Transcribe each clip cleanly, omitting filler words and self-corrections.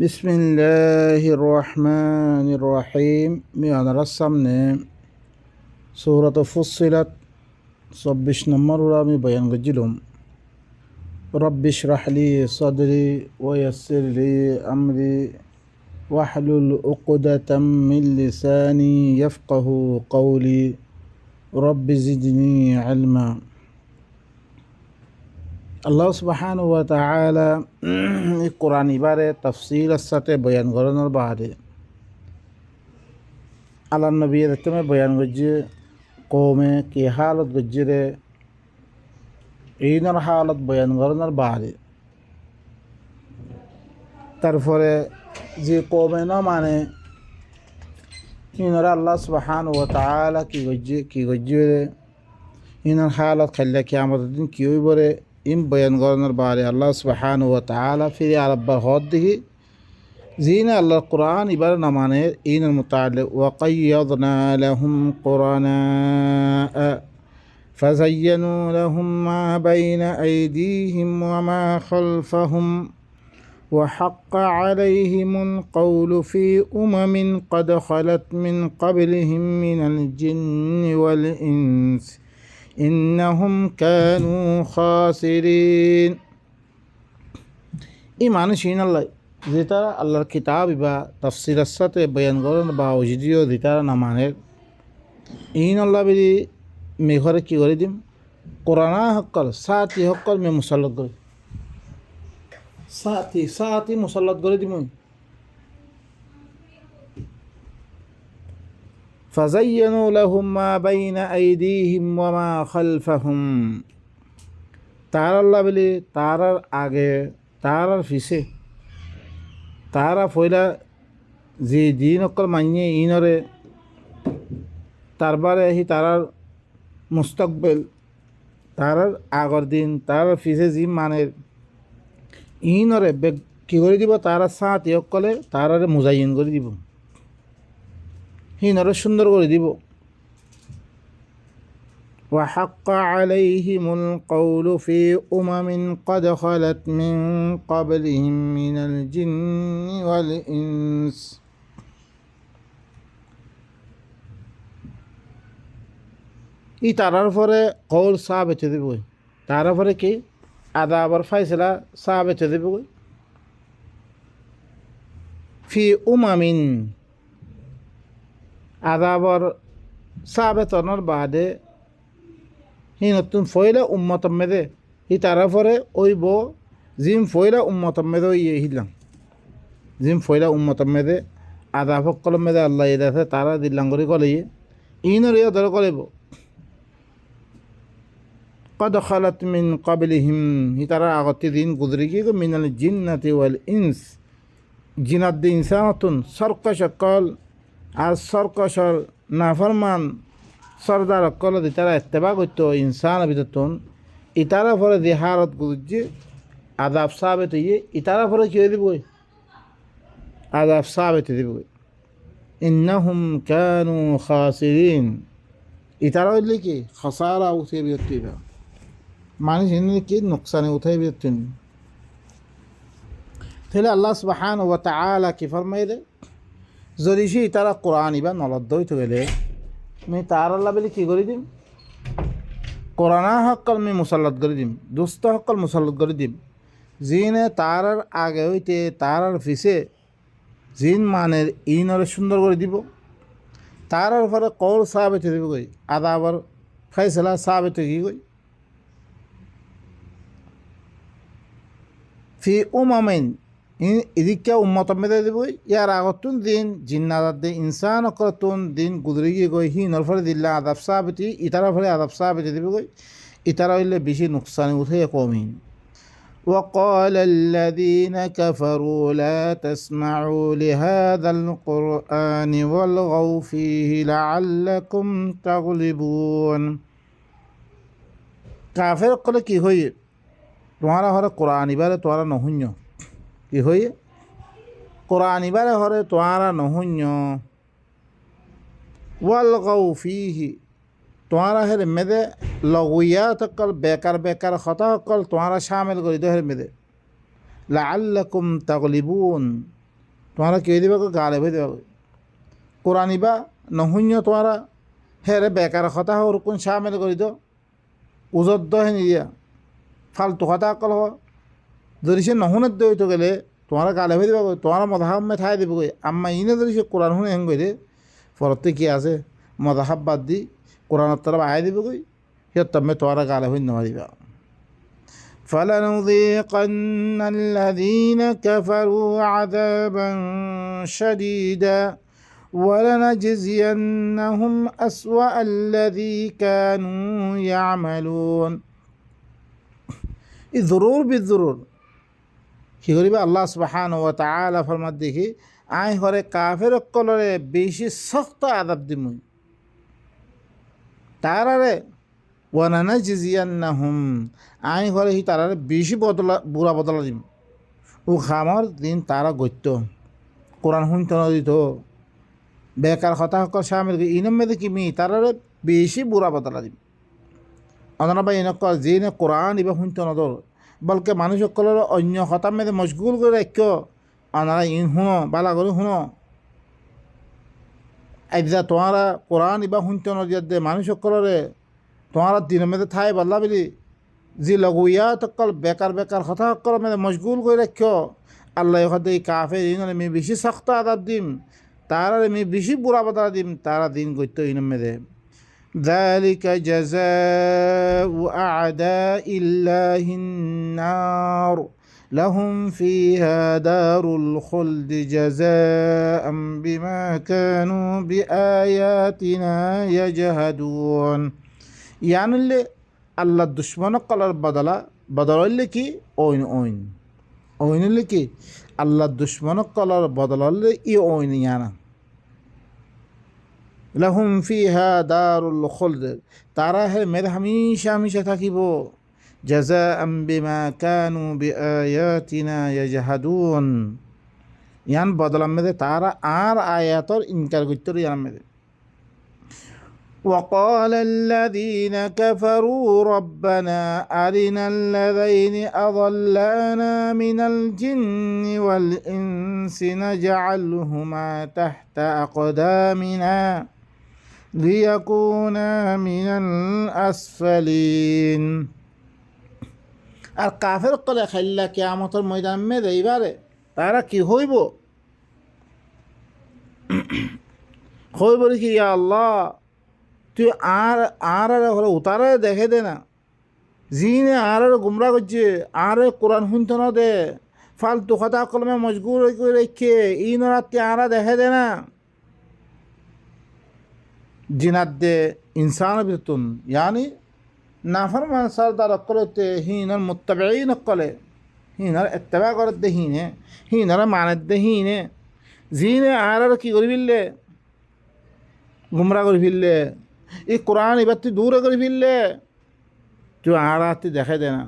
বিসমিল্লাহির রহমানির রহিম। আপনার সামনে সূরাত ফুসসিলাত ২৪ নম্বর আমি বয়ান করছিলাম। রব্বি ইশরাহ লি সাদরি ওয়া ইয়াসসির লি আমরি ওয়াহলুল উকদাতাম মিন লিসানি ইয়াফকাহু কওলি রব্বি জিদনি ইলমা। আল্লাহ সুবহানাহু ওয়া তাআলা এই কোরআন ইবারে তাফসীরের সাথে বয়ান করানোর বাদে আল্লাহ নবী তুমি বয়ান করছে কৌমে কি হালত গজ্জিরে এইনার হালত বয়ান করানোর বাদে তারপরে যে কৌমে না মানে ইনারা আল্লাহ সুবহানাহু ওয়া তাআলা কি গজ্জে ইনার হালত খাইলে কিয়ামতের দিন কি হইবরে ইম বয়ান করানোর বাদে আল্লাহ সুবহানাহু ওয়া তাআলা ফিরে আরব্বার হদ দিহি زين الله القرآن يبقى نمانه إن المتعلق وقيضنا لهم قرناء فزينوا لهم ما بين أيديهم وما خلفهم وحق عليهم القول في قد خلت من قبلهم من الجن والإنس إنهم كانوا خاسرين إيمان شين الله যেটা আল্লাহর কিতাব বা তাফসিরের সাথে বয়ান করেন বা ওজিদিও যেটা নামানের ইন আল্লাহ বিলি মেঘরে কি করে দিম কোরআনা হকল সাথী হকল মে মুসাল্লত করে সাথী মুসাল্লত করে দিম ফাযায়্যানু লাহুম মা বাইনা আইদিহিম ওয়া মা খালফাহুম। তার আল্লাহ বিলি তার আগে তার পিছে তারা ফয়লা যে দিন অকল মানিয়ে ইনরে তারবারে হি তারার মুস্তকবেল তারার আগর দিন তার ফিসে জি মানে ইনরে কি করে দিব তারা সাথ অকলে তারারে মুজাইন করে দিব হিনরে সুন্দর করে দিব। وحق عليهم القول في قد خلت من قبلهم من الجن والإنس। এই তারার পরে কৌল সাবেত দেব তার পরে কি আদাবর ফাইসলা সাবেত দেব ফি উমামিন আদাবর সাবেতনের বাদে হি নতুন ফয়লা উম্মতম মেদে হি তারা পরে ওইব জিম ফয়লা উম্মতম মেদে ইয়ে হিলাম জিম ফয়লা উম্মতম মেদে আদা ফকল মেদে আল্লাহ ইদাছে তারা দিল্লাং করে কলে ইনর ইয়ে ধরে কলেব কদ খালাত মিন কাবলিহিম হি তারা আগতে দিন গুজরি কি মিনাল জিন্নাতি ওয়াল ইনস জিনাত দি ইনসানতুন সরকশ কল আর সরকশর নাফরমান সর্দার অকল তারা এত্তেবা করতো ইনসান ভিতর ইতারা ফলে যে হারত গুজছে আদাব সাবেত ইয়ে ইতারা ফলে কি দিব আদাব সাবেত দিব ইন্নাহুম কানু খাসিরিন ইতারা হইলে কি খসারা উঠে বিরতি মানুষ এনে কি নোকসানে উঠে বিরতি। তাহলে আল্লাহ সুবহানাহু ওয়া তাআলা কি ফরমাইলে যদি সে ইতারা কোরআন ইবা নলদ্দ হইতে গেলে আমি তার আল্লাহ বলে কী করে দিম কোরআনা হকল আমি মুসাল্লত করে দিম দুস্থ হকল মুসাল্লত করে দিম জিনে তার আগে হইতে তার পিছে জিন মানের ইনরে সুন্দর করে দিব তার পরে কৌল সাবেত দিব গই আদাবর ফাইসলা সাবেত কি গই ফি উমামিন এদিকে উম্মতম মেদে দিব ইয়ার আগতুন দিন জিন্নাদার দিন ইনসান অকরতুন দিন গুজরি গিয়ে গই হি নরফলে দিল্লা আদাব সাহাবিতি ইতারা ফলে আদাব সাহাবিতি দিব গই ইতারা হইলে বেশি নুকসানি উঠে কমিন। وقال الذين كفروا لا تسمعوا لهذا القرآن والغوا فيه لعلكم تغلبون। কাফের কলে কি হই তোমারা হরে কোরআন ইবারে তোরা নহুন্য কি হয়ে কোরআন ইবারে হরে তোয়ারা নহুন্য ওয়ালগাউ ফিহি তোয়ারা হের মেদে লগুইয়াত অকল বেকার খতা অকল তোয়ারা শামিল করি তো হের মেদে লাআল্লাকুম তাগলিবুন তোমারা কে দিবা গালে ভে দেবা কোরআন ইবা নহন্য তোমারা হেরে বেকার কথা হোক কোন সামিল করি তো উজদ্দ হে নিদিয়া ফালতু কথা অকল হ যদি সে নহুনের দই তো গেলে তোমারা গালে ভে দিবা তোমারা মদাহাব মে ঠাই দিব আম্মা ইনে যদি সে কোরআন শুনে হেন গেলে ফরতে কি আছে মদাহাব বাদ দি কোরআনের তরফ আয় দিব কই সিহঁত তমে তোমারা গালে হই নমারিবা فلنذيقن الذين كفروا عذابا شديدا ولنجزينهم أسوأ الذي كانوا يعملون الضرور بالضرور কি করিবা আল্লাহ সুবহানাহু ওয়া তাআলা ফরমাত দেখি আই হরে কাফের কলরে বেশি সখ্ত আযাব দিমু তারারে ওয়ানানাজিয়ান্নাহুম আই হরে হি তারারে বেশি বদলা বুড়া বদলা দিম ও খামর দিন তারা গত্য কোরআন শুনত নদিত বেকার কথা সকল সামিল ইনম মেদে কিমি তারারে বেশি বুড়া বদলা দিম অনারা বা ইনক যিনে কোরআন ইবা শুনত নদর বলকে মানুষ সকলের অন্য হতাম মেদে মশগুল করে রাখ্য আনারা ইন শুনো বালা করে শুনো আইজা তোমারা কোরআন ইবা শুনতে নদিয়াত দে মানুষ সকলরে তোমারা দিনের মেদে ঠাই বদলা বলি যি লগইয়া তকল বেকার বেকার কথা সকল মেদে মশগুল করে রাখ্য আল্লাহ হতে কাফের ইনরে মি বেশি শক্ত আদাব দিম তারা মি বেশি বুড়া বদলা দিম তারা দিন গত্য ইনম মেদে ذلك جزاء أعداء الله النار لهم فيها دار الخلد جزاء بما كانوا بآياتنا يجهدون يعني اللي الله الدشمن قال بدل اللي كي أوين اللي كي الله الدشمن قال بدل اللي أوين يعني لهم فيها دار الخلد তারা হে মেদ হামেশা হামেশা থাকিব جزاء بما كانوا بآياتنا يجحدون ইয়ান বদলাম মেদে তারা আর আয়াতর ইনকার করতে ইয়ান মেদে وقال الذين كفروا ربنا أرنا الذين أضلانا من الجن والإنس نجعلهما تحت أقدامنا লিয়াকুনা মিনাল আসফালিন আর কাফের কলে খাইল্লা কিয়ামতের ময়দান মেদে এবারে তারা কি হইব কি ইয়া আল্লাহ তুই আর হলে উতারে দেখে দে না জিনে আর গুমরা করছে আর কোরআন শুনতে না দে ফালতু কথা কলমে মজগুর করে রেখে ইনরাতে আর দেখে দে না জিনাত দে ইনসান বিতুন यानी নাফরমান সরদার অকলতে হিনার মুত্তাবিঈন অকলে হিনার ইত্তেবা করত দে হিনার মানত দে জিনে আর কি করি ফিললে গুমরা করে ফিললে এই কোরআন এবার দূরে করে ফিললে তুই আর দেখে দে না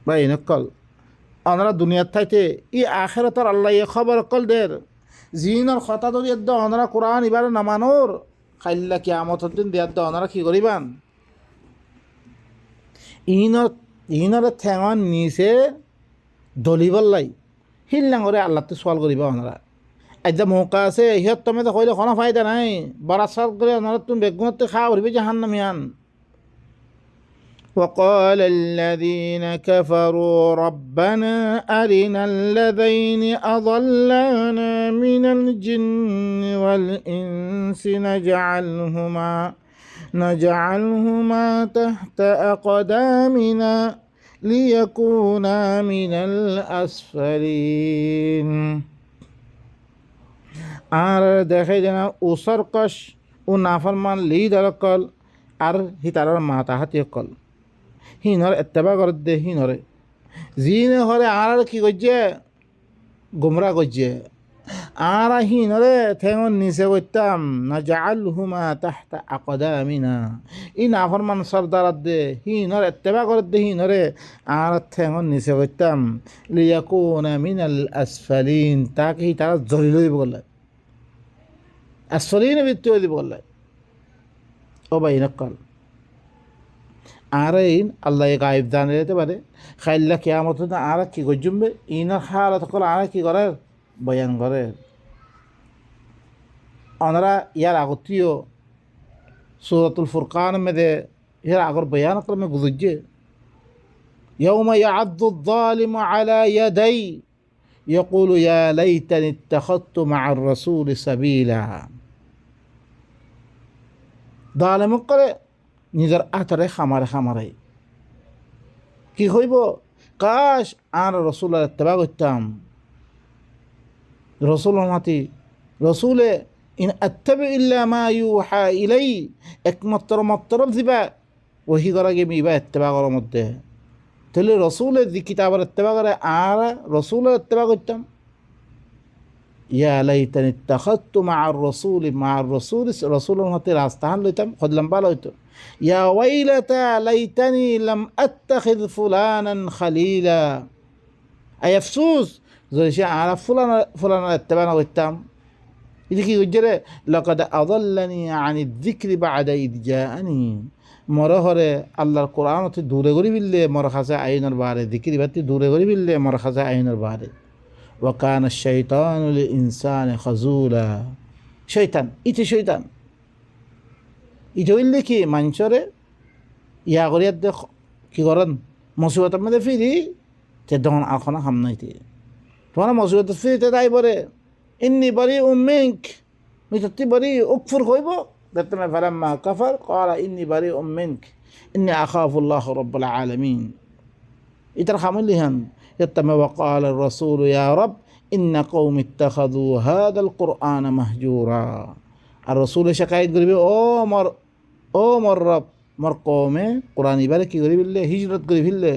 বা ইনকল আমরা দুনিয়ার থাইতে ই আখিরাতের আল্লাহ এ খবর অকল দের জিনর কথা ধরি এদ্দ ওনারা কোরআন এবার নামানোর খাইল্লা কিয়ামতের দিন দেয়ার দ ওনারা কি করিবান ইনর ঠেঙন নিচে দলিবল লাই হিল্লাং করে আল্লাহতে সোয়াল করিবা ওনারা আজ মৌকা আছে সিহঁত তুমি তো কইলে কোনো ফায়দা নাই বড়া সাল করে ওনারা তুমি বেগুনতে খাওয়া করিবে জাহান্নামিয়ান وقال الذين كفروا ربنا أرنا الذين أضلانا من الجن والإنس نجعلهما تحت أقدامنا ليكونا من الأسفلين আর দেখে যেন উসরকশ ও নাফরমান লিডার কল আর হিতারার মাতা হাতি কল হিনর এত্তেবা করে দে হিনরে জিনে হরে আর কি করছে গুমরা করছে আর হিনরে ঠেঙন নিচে করতাম না জাআলহুমা তাহতা আকদামিনা ই নাফরমান সরদার দে হিনর এত্তেবা করে দে হিনরে আর ঠেঙন নিচে করতাম লিয়াকুনা মিনাল আসফালিন তাকে তারা জলিল হইব বলে আসফালিন বৃত্তি হইব বলে ও ভাই নকল আর ইন আল্লাহ গায়েব জানে যেতে পারে খাইল্লা কিয়ামত আর কি গজুমবে ইনার হালত কল আর কি করার বয়ান করে ওনারা ইয়ার আগতীয় সূরাতুল ফুরকান মধ্যে এর আগর বয়ান ক্রমে গুজুজে ইয়াউমা ইয়া'আদ্দু আয-যালিমু আলা ইয়াদাই ইয়াকুলু ইয়া লাইতানি ইত্তাখাযতু মা'আর রাসূলি সাবিলা জালেম করে নিজের আতরে খামারে কি হইব কাশ আর রসুলের ইত্তেবা করতাম রসুল মাতি রসুলে ইন আত্তাবি ইল্লা মা ইউহা ইলাই একমাত্র মতরব দিবা ওহি করা গিয়ে ইবা ইত্তেবা করার মধ্যে তাহলে রসুলের যে কিতাবের ইত্তেবা করে আর রসুলের ইত্তেবা করতাম ইয়া লাইতানি ইত্তাখাযতু মা'আর রাসূলি রসুলের মতে রাস্তাহান লইতাম খদ লম্বা লইতো ইয়া ওয়াইলাতা লাইতানি লাম আত্তাখিয ফুলানান খালিলা আই আফসোস যদি সে আর ফুলানা ইত্তেবা না করতাম এটা কি হচ্ছে লাকাদ আযাল্লানি আনিয যিকরি বা'দা ইয জাআনি মরহরে আল্লাহর কোরআন অতি দূরে করি বিললে মর খাসা আইনের বারে যিকরি বাতি দূরে করি বিললে মর খাসা আইনের বারে ওয়া কানা আশ-শাইতানু লিল ইনসানি খাযুলা শয়তান ইতে হইলে কি মানুষরে ইয়া করিয়া দেখ কি করেন মুসিবতের মধ্যে ফিরি তে তখন আখনা হাম নাইতে তোমার মুসিবত ফিরিতে তাই বলে ইন্নি বারিউম মিনক মিততি বারি উকফুর হইব দেখতে না ফালাম্মা কাফার ক্বালা ইন্নি বারিউম মিনক ইন্নি আখাফুল্লাহ রাব্বুল আলামিন ইতার খামলি হান ইত্তামা ওয়া ক্বালা আর-রাসূল ইয়া রাব ইন্না কওমি ইত্তাখাযু হাযাল কুরআনা মাহজুরা আর রাসূল শিকায়ত করিবে ও মর রব মর কওমে কোরআন ইবারে কি করি বিললে হিজরত করি ফেললে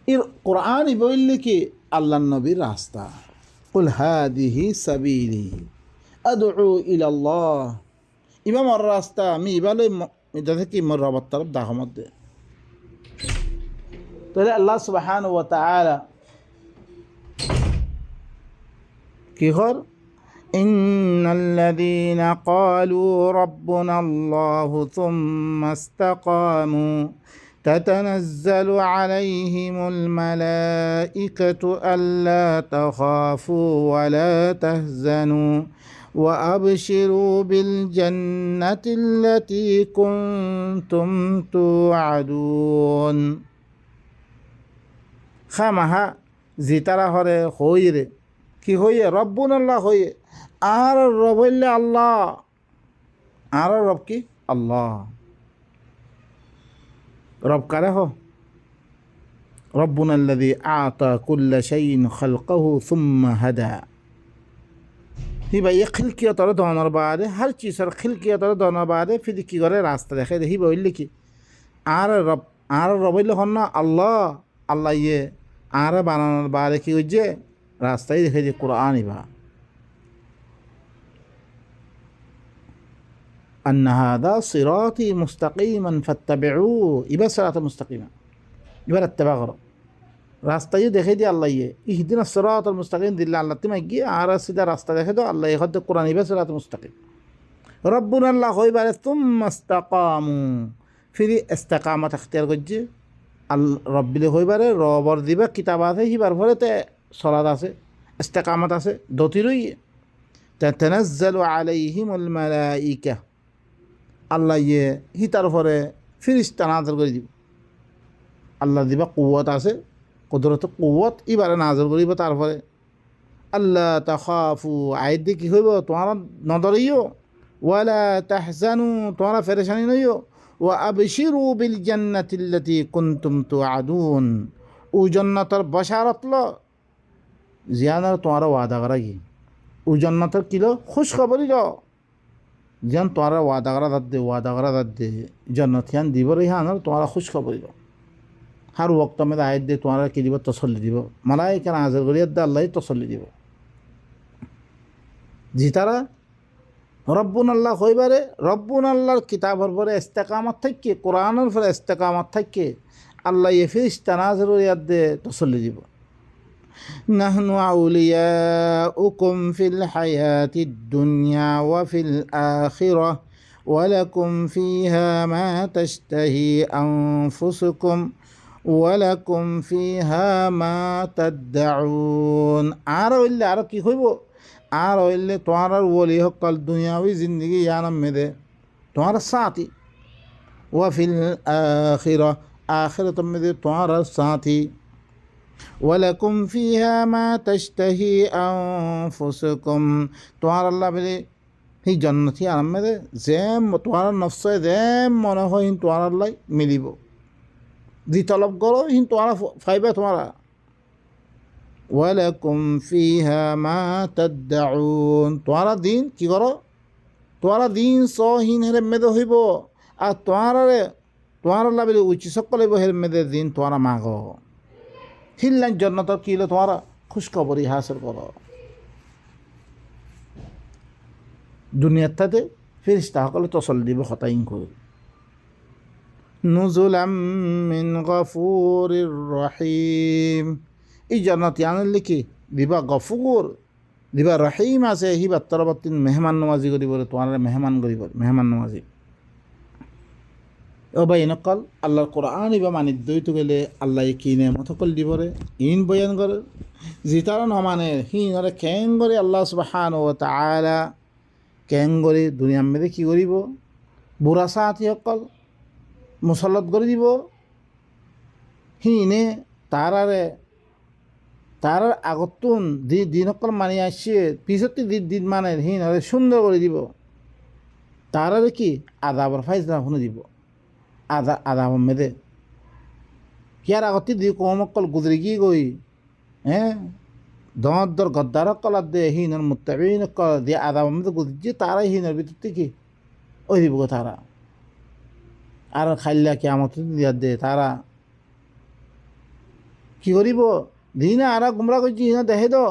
এর কোরআন বললে কি আল্লাহর নবীর রাস্তা কুল হাদিহি সাবিলি আদউ ইলা আল্লাহ ইমাম আর রাস্তা আমি ইবালে এটা কি মর রব তরফ দাহমত দে তাহলে আল্লাহ সুবহানাহু ওয়া তাআলা কি হর إن الذين قالوا ربنا الله ثم استقاموا تتنزل عليهم الملائكة ألا تخافوا ولا تحزنوا وأبشروا بالجنة التي كنتم توعدون خامها زيترا هره خويره কি হইয়ে রব্বুন আল্লাহ হইয়ে আর রব হইলে আল্লাহ আর রব কি আল্লাহ রব কারে হো রব্বুনা আল্লাযী আ'তা কুল্লা শাইইন খালকাহু সুম্মা হাদা হিবা ইয়ে খিলকিয়তর ধনের বাদে হর চিজের খিলকিয়তর ধনের বাদে ফির কি করে রাস্তা দেখে হিবা হইলে কি আর রব হইলে হন না আল্লাহ ইয়ে আর বানানোর বাদে কি হইছে রাস্তায় দেখে যে কোরআন ইবা أن هذا صراطي مستقيما فاتبعوه ইবা صراط মুস্তাকিমা এবার ইত্তেবা করো রাস্তায় দেখে দিয়ে আল্লাহ ইহদিনা সিরাতাল মুস্তাকিম দিল্লা আল্লাহ তুমি গিয়ে আর সিধা রাস্তা দেখে দাও আল্লাহ হদ কোরআন ইবা সিরাত মুস্তাকিম রব্বুনা আল্লাহ হইবারে তুম্মা ইসতাকামু ফিরি ইস্তিকামাত ইখতিয়ার করছে রব্বিলে হইবারে রবর দিবা কিতাব আছে হিবার ফলেতে সলাদ আছে ইস্তিকামাত আছে দতিরই তাতানাজ্জালু আলাইহিমুল মালাইকা আল্লাহ হিতার পরে ফিরিস্তা নাযিল করে দিব আল্লাহ দিবা কুওয়াত আছে কুদরত কুওয়াত ইবারে নাযিল করিব তারপরে আল্লাহ তাখাফু আয়াত কি হইব তোমার নদরিও ওয়ালা তাহজানু তোমার পেরেশানি নইও ওয়া আবশিরু বিল জান্নাতিল্লাতী কুনতুম তুআদুন ও জান্নাতের বশারত ল জিয়ানার তোমার ওয়াদা করা কি ও জান্নাতের কিলো খুশ খবরই ল যেন তোমার ওয়াদা করা দে জান্নাতিয়ান দিব রিহানার তোমার খুশ খবরই ল হার ওয়াক্ত মেদে আয়াত দিয়ে তোমার কি দিব তসল্লি দিব মালাইকা নাযিল করিয়া দে আল্লাহ তসল্লি দিব জিতারা রব্বুন আল্লাহ হইবারে রব্বুন আল্লাহর কিতাবের পরে ইস্তেকামত থাকে কোরআনের পরে ইস্তেকামত থাকে আল্লাহ ফিরিস্তা নাযিল করিয়া দে তসল্লি দিব নাহনু আউলিয়াউকুম ফিল হায়াতিদ দুনিয়া ওয়া ফিল আখিরাহ ওয়া লাকুম ফিহা মা তাশতাহি আনফুসুকুম ওয়ালাকুম ফিহা মা তাদদাউন। আর হইলে আর কি হইব, আর হইলে তোমার ওলি হকল দুনিয়াবি জিন্দগি ইয়ানাম মেদে তোমার সাথী, ওয়া ফিল আখিরা আখিরাত মেদে তোমার সাথী। ওয়ালাকুম ফিহা মা তাশতাহি আনফুসুকুম, তোমার আল্লাহ বলে সেই জন্নতি আরাম মেদে যে তোমার নফসে যে মনে হয় তোমার আল্লাহ মিলিব, যি তলব করো হিন তোমার ফাইবা তোমার। ওয়ালাকুম ফিহা মা তাদদাউন, তোমার দিন কি করো, তোমার দিন সহিন হেরে মেদে হইব, আর তোমার বলে উচ্চ সকল হইব হের মেদে দিন তোমার মাগ হিল্লান জন্নত কি হলো তোমার খুশখবরি হাসিল করো। দুনিয়ার তাতে ফেরেশতা সকলে তসল্লি দিব হতাইন করে। নুজুলাম মিন গফুরির রহিম, এই জান্নাতি আনলে কি দিবা গফুর দিবা রহিম আছে, হিবার তরবাতিন মেহমান নমাজি করিব, তোমার মেহমান করিব, মেহমান নমাজি। ও ভাই নকল আল্লাহর কোরআন ইবা মানি দইত গেলে আল্লাহ কি নেমত কল দিবরে ইন বয়ান করে, জিতারা নমানে হিনরে কেং করে আল্লাহ সুবহানাহু ওয়া তাআলা কেং করে দুনিয়ার মেয়েদে কি করিব, বুড়া সাথী সকল মুসল্লত করে দিব। হিনে তার আগতুন দিন সকল মানি আসছে পিছতে দিন মানে হিনরে সুন্দর করে দিব, তারারে কি আদাবর ফাইজলা শুনে দিব, আদাব মেদে ইয়ার আগতে দি কমকল গুজরি গিয়ে গই দর গদ্দার কলার দে হিনর মুত্তাবিন কল দিয়ে আদাব মেদে গুজরি তারাই হিনর ভিতর কি ওই দিব তারা। আর খাইলা কিয়ামত দিয়া দে তারা কি করিব, দিনা আর গুমরা করছি হিনা দেখে দো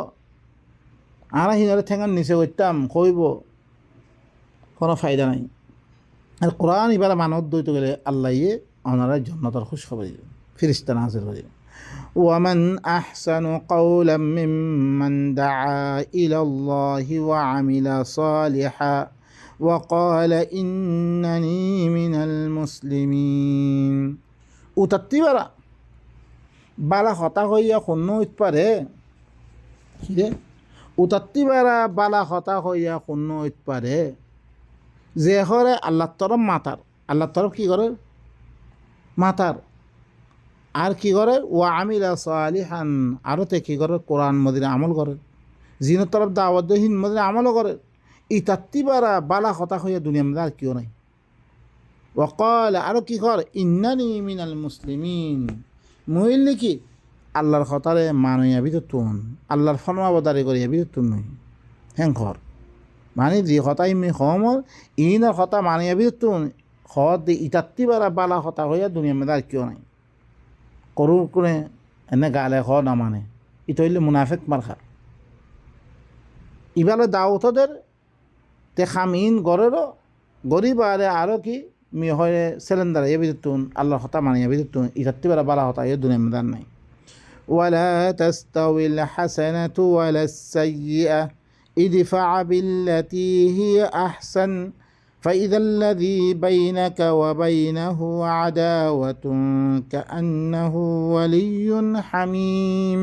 আর হিনরে ঠেঙার নিচে করতাম কইব, কোনো ফায়দা নাই। আর কোরআন এবার মানত দইতে গেলে আল্লাহ ওনারা জন্নতর খুশখবর দিল, ফেরেশতা নাযিল করে। ওয়ামান আহসানু কাওলাম মিম্মান দাআ ইলাল্লাহি ওয়া আমিলা সালিহা ওয়া ক্বালা ইন্নানি মিনাল মুসলিমিন। উতাত্তিবারা বালা হতা হইয়া শূন্য হইতে পারে কি রে, উতাত্তিবারা বালা হতা হইয়া শূন্য হইতে পারে যে হরে আল্লাহর তরফ মাতার, আল্লাহর তরফ কি করে মাতার, আর কি করে ও আমিলা সালিহান আরও তে কি করে কোরআন মদিনে আমল করে, জিনের তরফ দাওয়াতহীন মদিনে আমলও করে। ইতাত্তিবারা বালা হতা হইয়া দুনিয়া মধ্যে আর কেউ নাই। ওয়াকাল আরও কি কর ইন্নানি মিনাল মুসলিমিন, মহিল কি আল্লাহর হতারে মানইয়া ভিতর তুন, আল্লাহর ফরমাবদারি করিয়া ভিতর তুন নই হ্যাঁ ঘর মানে যে হতাই মি সমর ইনার হতা মানিয়া বিতুন হত দি ইতাত্তিবারা বালা হতা হইয়া দুনিয়া মেদে আর কেউ নাই। করু কোনে এনে গালে হ না মানে ইতো হইলে মুনাফেক মার্খা। ইবালে দাওতদের তে খামিন গড়েরও গরিব আরও কি মি হয় সিলিন্ডার এ বিতুন আল্লাহর হতা মানিয়া বিতুন ইতাত্তিবারা বালা হতা হইয়া দুনিয়া মেদে নাই। ওয়ালা তাস্তাউইল হাসানাতু ওয়ালাস সাইয়্যিআ ادفع بالتي هي أحسن فإذا الذي بينك وبينه عداوة كأنه ولي حميم।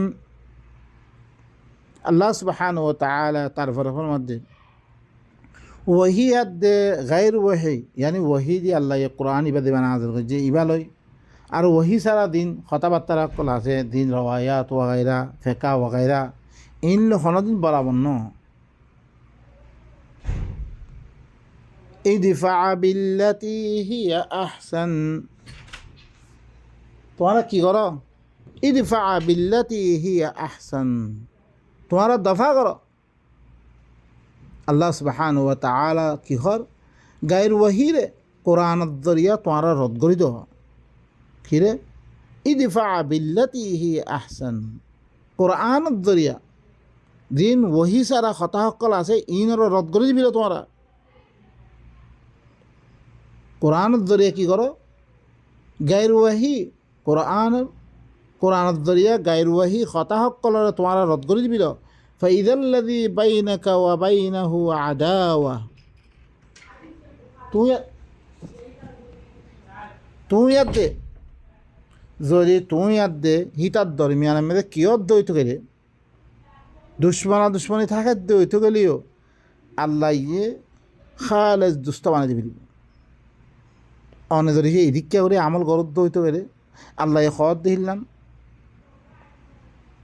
الله سبحانه وتعالى تعرف المدة وهي غير وحي يعني وحي دي الله القرآن يبدأ بنازل جي يبالوي আর ওহি সারা দিন কথাবার্তা কল আছে দিন রওয়ায়াত ওয়াগাইরা ফেকা ওয়াগাইরা ইন হনদিন বরাবর ন ইদফা বিল্লাতি হিয়া আহসান, তোমরা কি করো ইদফা বিল্লাতি হিয়া আহসান, তোমরা দফা করো। আল্লাহ সুবহানাহু ওয়া তাআলা কি হর গায়ের ওয়াহিরে কোরআনের জরিয়া তোমরা রদ করি দো কিরে ইদফা বিল্লাতি হিয়া আহসান, কোরআনের জরিয়া দিন ওহি সারা কথা সকল আছে ইনর রদ করে দিবি তোমরা। কোরআনের জরিয়া কি করো গায়ের ওয়াহি কোরআনের জরিয়া গায়ের ওয়াহি কথা সকলের তোমরা রদ করে দিবি। ফাইদাল্লাযী বাইনাকা ওয়া বাইনাহু আদাওয়া, তুই যদি তুই আর দে হিতার দরমিয়ানের মধ্যে কিয় দ্বৈত গেলে দুশ্মনী থাকে দ্বৈত গেলেও আল্লাহ ইয়ে খালেজ দুষ্ট বানিয়ে দিবি অনে যদি সেই এদিকে করে আমল গরত দ্বৈত গেলে আল্লাহ খত দিলাম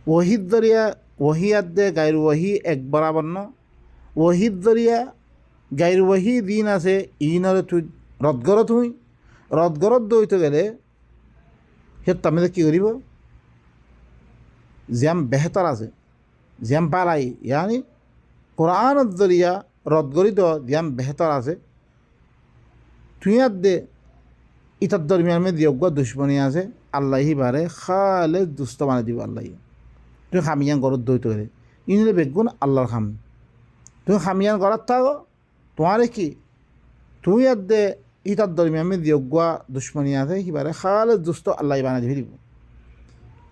ওহিদ দরিয়া ওহিয়াত দে গাইর ওহি এক বরাবর ন ওহিদ দরিয়া গাইর ওহি দিন আছে ইনরে তুই রদগরত দইতে গেলে সে তুমি কী করিব জ্যাম বেহতর আছে জ্যাম পালাই ইয়ানি কোরআনত দরিয়া রদগরিত জ্যাম বেহতর আছে তুই আর দে ইতার দরমিয়ান মে দিয়জ্ঞ দুশ্মনী আছে আল্লাহি বারে খালে দুষ্ট বানিয়ে দিব আল্লাহ তুই খামিয়ান গরত দইতে গেলে ইনলে বেগুন আল্লাহর খাম তুমি খামিয়ান গড়াত থাকো তোমারে কি তুই আর দে ইতার দরমিয়ান মে দিয়জ্ঞ দুশ্মনী আছে সিবারে খালে দুষ্ট আল্লাহ বানিয়ে দিব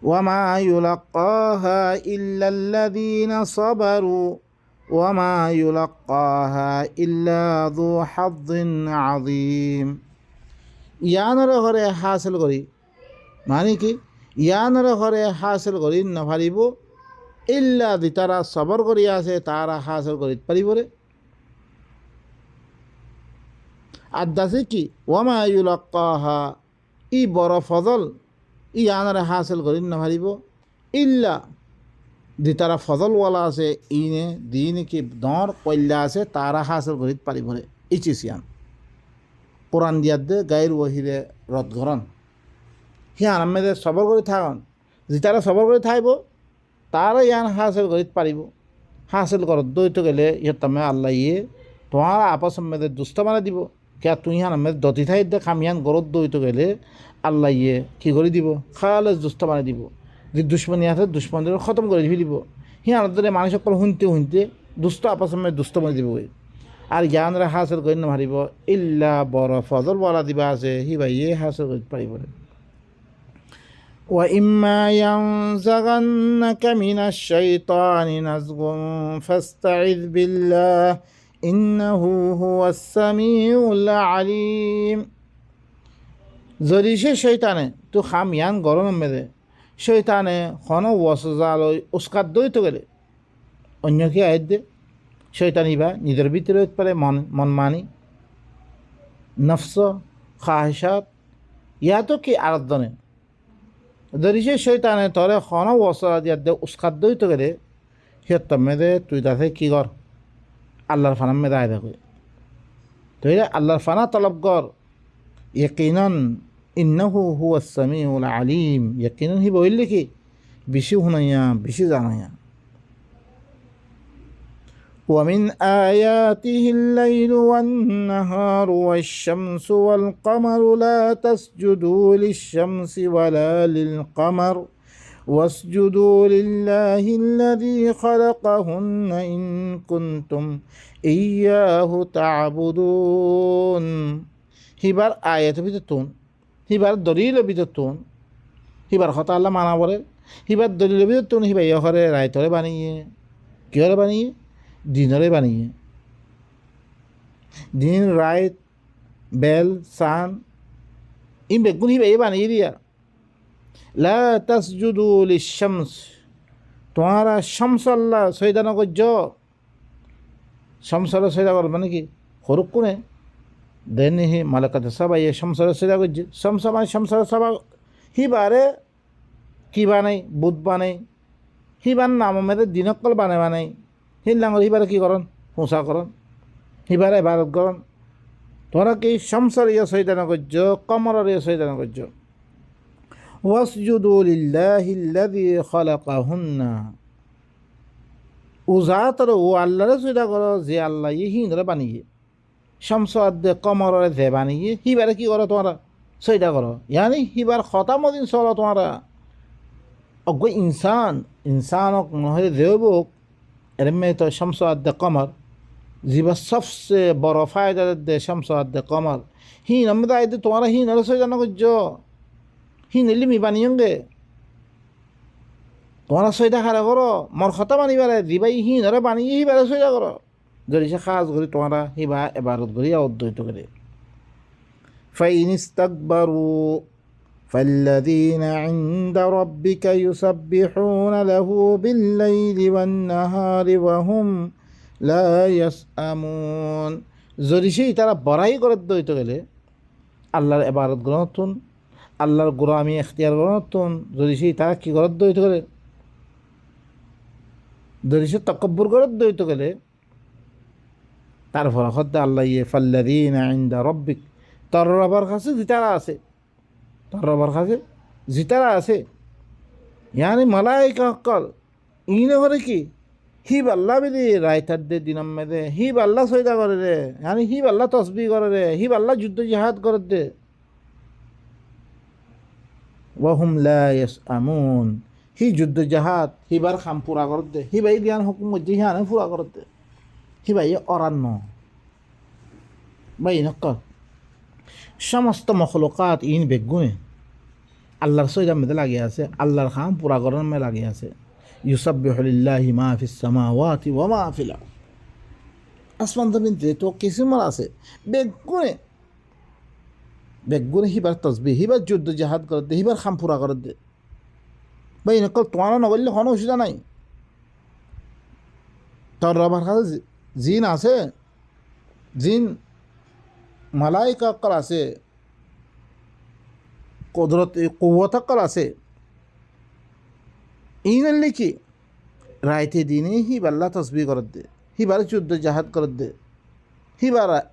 ওয়ামা ইউলাক্কাহা ইল্লাল্লাযীনা সাবারু ওয়ামা ইউলাক্কাহা ইল্লা যু হায্যিন আযীম ইয়ানরে ঘরে হাসিল করি মানে কি ইয়ানরে ঘরে হাসিল করি নাপারিব ইল্লা দি তারা সবর করি আছে তারা হাসিল করি পারিবরে আদাসে কি ওয়ামা ইউলাক্কাহা ই বড় ফজল ইয়ানরে হাসিল করি নাপারিব ইল্লা দি তারা ফজলওয়ালা আছে ইনে দিনে কি দর কল্যা আছে তারা হাসিল করি পারিবরে ইচিসিয়ান কোরআন দিয়ার দে গায়ের ওহিরে রদ ঘরন হিয়ান আমাদের সবর করে থাকুন যে তারা সবর করে থাকব তারা ইয়ান হাসিল করি পারিব হাসিল করত দইত গেলে ইহতামে আল্লাহ ইয়ে তোমার আপস আমাদের দুষ্ট মানে দিব কে তুই হান আমাদের দতি থাই দে খামিয়ান গরত দইত গেলে আল্লাহ ইয়ে কী করে দিব খালে দুষ্ট মানে দিব যে দুশ্মনী আছে দুশ্মনদের খতম করে দিব হিয়ান দরে মানুষ সকল শুনতে দুষ্ট আপস আমাদের দুষ্ট মানে দিব আর জ্ঞানরে হাসিল করি নারিব ইল্লা বড় ফজল বলা দিবা আছে সি ভাইয়ে হাসিল করতে পারিব وإما ينزغنك من الشيطان نزغ فاستعذ بالله إنه هو السميع العليم যদি সে শৈতানে তো খামিয়ান গরম মেদে শৈতানে খন ওয়াসজাল উস্কাত দইতে গেলে অন্য কি আয় দে শৈতানি বা নিজের ভিতরে পারে মন মানি নফস খাহিসাত ইয়া তো কি আরাধনে যদি সে শৈতানে তরে খন ওসরা দিয়া দে উস্কাত দইতে গেলে সিহঁত মেদে তুই তাতে কি কর আল্লাহর ফানার মেদে আয় দেখে তুই আল্লাহর ফানা তলব কর ইয়াকিনান ইন্নাহু হুয়াস সামিউল আলিম ইয়াকিনান হি বললে কি বেশি শুনাইয়া বেশি জানাইয়া ومن آياته الليل والنهار والشمس والقمر لا تسجدوا للشمس ولا للقمر واسجدوا لله الذي خلقهن إن كنتم إياه تعبدون হিবার আয়াত ভিতরতুন হিবার দলিল ভিতরতুন হিবার কথা আল্লাহ মানা বলে হিবার দলিল ভিতরতুন হিবা ইহরে রায়তরে বানিয়ে কিহরে বানিয়ে দিনরে বানিয়ে দিন রাত বেল সান ইন বেগুন হিবা এ বানিয়ে দিয়া লা তাসজুদু লিশ-শামস তোমারা শামস আল্লাহ সজদা না করছ শামস আল্লাহ সজদা করবে নাকি হরুক কোনে দেনি হি মালাকাত সবাই শামস আল্লাহ সজদা করছে শামস মানে শামস আল্লাহ সবা হিবারে কি বানাই বুধ বানাই হিবার নাম মেয়েদের দিনকল বানাই হিল্লাঙ্গল হিবারে কি করন পূঁচা করন হিবারে ভারত করন তোরা কি শামসর ইয়ে সৈদান করছ কমরের ইয়ে সৈদান করছ ওয়াসজুদু লিল্লাহিল্লাযী খালাকাহুন্না উজাতর ও আল্লাহরে সৈদা করো যে আল্লাহ হিন্দরে বানিয়ে শামস আদে কমরের যে বানিয়ে হিবারে কি করো তোমরা সৈদা করো ইয়ানি হিবার খতামদিন চলো তোমরা অজ্ঞ ইনসানক নহলে দেবক এরমে তো শামস আদে কমর জিবা সবসে বড় ফায়দা দে শামস আদে কমর হিন আমরা আইতে তোমরা হিনরে সৈদা না করছ হিন এলিমি বানিয়ঙ্গে তোমরা সৈদা খারা করো মর খতা বানিবারে দিবাই হিনরে বানিয়ে হিবারে সৈদা করো যদি সে খাস করি তোমরা হিবা এবারত করি অদ্বৈত করে ফাইন ইস্তাকবারু فالذين عند ربك يسبحون له بالليل والنهار وهم لا يسأمون যদি সেই তারা বড়াই করে দইতে গেলে আল্লাহর ইবাদত গ্রহণ আল্লাহর গোলামি এখতিয়ার গ্রহণ যদি সেই তারা কি করে দইতে গেলে যদি সে তকব্বুর করে দইতে গেলে তারপর হদ্দে আল্লাহ ইয়ে ফাল্লাযীনা ইনদা রব্বিক তোর রবের কাছে জিতারা আছে তোর রবের কাছে জিতারা আছে ইয়ানি মালাইকা হক্কল ইনে করে কি হিব আল্লাহ বিদি রায়তার দে দিনাম মেদে হিব আল্লাহ সৈদা করে রে ইয়ানি হিব আল্লাহ তসবি করে রে হিব আল্লাহ যুদ্ধ জিহাদ করে দে ওয়াহুম লা ইয়াসআমুন হি যুদ্ধ জাহাদ হিবার খাম পুরা করে দে হিবাই দিয়ান হুকুম জিহানে পুরা করে দে হিবাই অরান্ন বাই নক্কল সমস্ত মখলুকাত ইন বেগুনে আল্লাহর সৈদার মধ্যে লাগিয়ে আছে আল্লাহর খাম পুরা করার মধ্যে লাগিয়ে আছে ইউসাব্বিহু লিল্লাহি মা ফিস সামাওয়াতি ওয়া মা ফিল আরদ আসমান জমিনতে তো কিসিমার আছে বেগুনে বেগুনে হিবার তসবিহ হিবার যুদ্ধ জাহাদ করে দে হিবার খাম পুরা করে দে ভাই নকল তোমার নবললে কোনো অসুবিধা নাই তোর রবার কাছে জিন আছে জিন মালাইকা অক্কল আছে কুদরত কুওয়াত অক্কল আছে ইনার লিখি রাইতে দিনে হিবাল্লা তসবি করে দে হিবার যুদ্ধ জাহাদ করে দে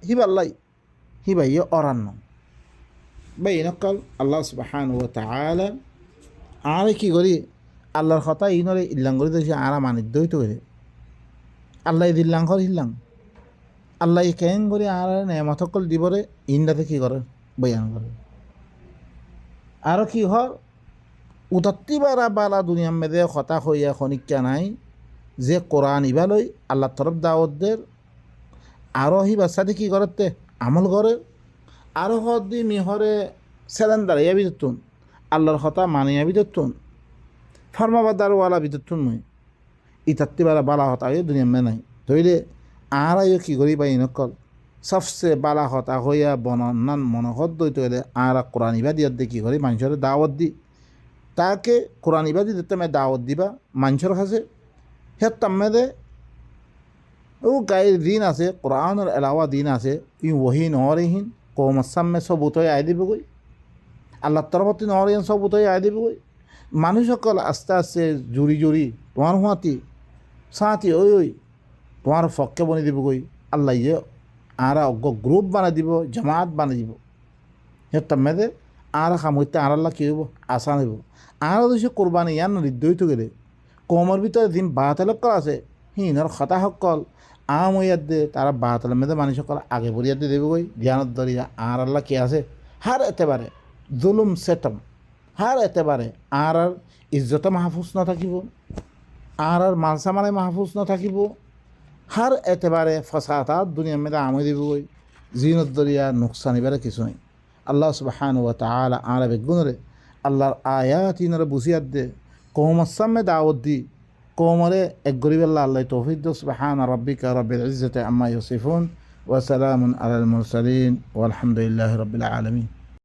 হিবাল্লাই হিবাইয়ে অরান্ন ভাই নকল আল্লাহ সুবহানাহু ওয়া তাআলা আর কি করি আল্লাহর কথা ইনরে ইল্লাং করে দিয়েছে আর মানিত দইত করে আল্লাহ দিল্লাং ঘর হিল্লাং আল্লাহ কেন করে আর নেমতকল দিবরে ইন্দাতে কি করে বয়ান করে আর কি হর উতাত্তি বারা বালা দুনিয়া মেদে কথা হইয়া খনিকা নাই যে কোরআন ইবালই আল্লাহ তরফ দাওয়াতদের আরও হি বাচ্চাতে কি করতে আমল করে আরও হদি মিহরে সেলেন্দার ইয়া বিদতুন আল্লাহর কথা মানিয়া বিদতুন ফরমাবাদারওয়ালা বিদতুন নয় ইতাত্তি বারা বালা হতা হয়ে দুনিয়া মে নাই ধরলে আর কি করি পাই নকল সবচেয়ে বালা হতা হইয়া বনান মনহত দইতে গেলে আর কোরআন ইবাদিয়াত দিয়ে কী করি মানুষের দাওয়াত দি তাকে কোরআন ইবাদি দিতে আমি দাওয়াত দিবা মানুষের কাছে হে তাম্মেদে ও গায়ের দিন আছে কোরআনের এলাওয়া দিন আছে ই ওহি নহরিহীন কৌমার সামনে সবুত হয়ে আয় দিবগই আল্লাহ তরফতি নহরিহীন সবুত হয়ে আয় দিবগই মানুষ সকল আস্তে আস্তে জুড়ি জুড়ি তোমার হুঁয়াতি সাঁতি ওই তোমার ফককে বনে দিবগই আল্লাহ ইয়ে আর অজ্ঞ গ্রুপ বানাই দিব জামাত বানাই দিব হে তাম্মেদে আর খামইতে আর আল্লাহ কী হইব আসান হইব আর দেশে কোরবানি ইয়ান হৃদয়িত গেলে কোমর ভিতরে দিন বাহাতেলকল আছে হিনর খতা সকল আম হইয়ার দে তারা বাহাতেলের মেয়েদের মানুষ সকল আগে বরিয়ার দিয়ে দেবে গই ধ্যানত দরিয়া আর আল্লাহ কে আছে হার এতেবারে জুলুম সেতম হার এতেবারে আর ইজ্জত মাহফুজ না থাকিব আর মালসামানে মাহফুজ না থাকিব হার এতেবারে ফসাতাত দুনিয়ার মেয়েদের আমে দিব গই জিনত দরিয়া নোকসান এবারে কিছু নেই আল্লাহ সুবহানাহু ওয়া তাআলা আর বেগুনরে আল্লাহর আয়াত ইনরে বুঝিয়াত দে কৌমার সামনে দাওয়াত দি কৌমরে এক গরিব আল্লাহ তৌফিক দো সুবহান রাব্বিকা রাব্বিল ইজ্জাতি আম্মা ইয়াসিফুন ওয়া সালামুন আলাল মুরসালিন ওয়ালহামদুলিল্লাহি রাব্বিল আলামিন।